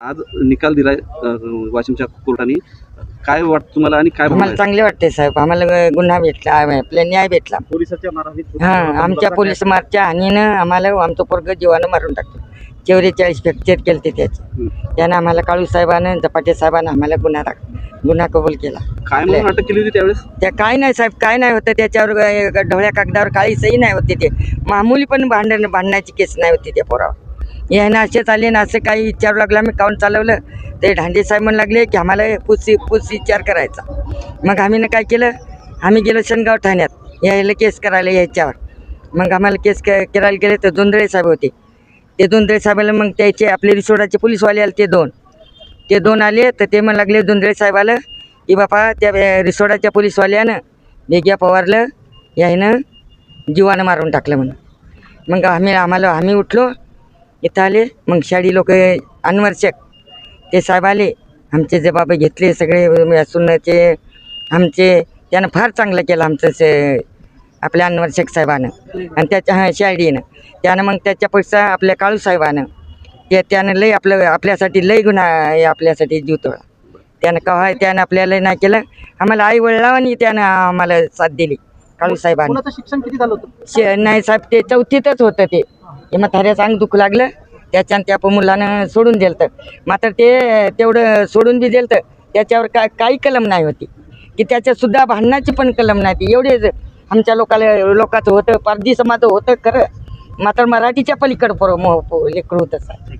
आज निकाल दिलाय वाशिमच्या कोर्टाने. काय वाटतं तुम्हाला आणि काय आम्हाला चांगले वाटते साहेब. आम्हाला गुन्हा भेटला, आपला न्याय भेटला. पोलिसांच्या मारहाणीत आमच्या पोलीस मारच्या हानीनं आम्हाला आमचं पोरग जीवानं मारून टाकतो. 44 फ्रॅक्चर केले त्याचे. त्यानं आम्हाला काळू साहेबानं, झपाटे साहेबानं आम्हाला गुन्हा कबूल केला. काय म्हणून अटक केली होती त्यावेळेस? त्या काय नाही साहेब, काय नाही होतं त्याच्यावर. ढवळ्या कागदावर काही सही नाही होती. ते मामूली पण भांडण्याची केस नाही होती त्या पोरावर. यानं असेच आले ना, असं काही विचारू लागला. मी काउंट चालवलं ते धांडे साहेब म्हणू लागले की आम्हाला पूस विचार करायचा. मग आम्ही काय केलं, आम्ही गेलो शनगाव ठाण्यात यायला केस करायला यायच्यावर. मग आम्हाला केस करायला गेले तर जोंधळे साहेब होते. ते जोंधळे साहेबाला मग त्याचे आपले रिसोडाचे पोलीसवाले आले. ते दोन आले तर ते म्हणू लागले जोंधळे साहेबाला की बापा त्या रिसोडाच्या पोलीसवाल्यानं वेग्या पवारलं यानं जीवानं मारून टाकलं म्हणून. मग आम्ही उठलो, इथं आले. मग शाडी लोक अनवर्षक ते साहेब आले, आमचे जबाब घेतले सगळे सुनाचे आमचे. त्यानं फार चांगलं केलं आमचं आपल्या अनवर्षक साहेबानं आणि त्याच्या शाडीनं. त्यानं मग त्याच्यापेक्षा आपल्या काळू साहेबानं त्यानं लई आपल्यासाठी लई गुन्हा आपल्यासाठी जीव तोडा. त्यानं आपल्याला नाही केलं. आम्हाला आई वडिलांनी त्यानं आम्हाला साथ दिली. काळू साहेबांनी. शिक्षण किती झालं होतं? नाही साहेब, ते 4थीतच होतं. ते म्हाताऱ्याचं अंग दुखू लागलं त्याच्यानं त्या मुलानं सोडून दिलं. मात्र ते तेवढं सोडून बी दिलं त्याच्यावर काही कलम नाही होती की त्याच्यासुद्धा भांडणाची पण कलम नाही ती. एवढे आमच्या लोकांचं होतं, पारधी समाज होतं खरं. मात्र मराठीच्या पलीकडं लेकरू होतं साहेब.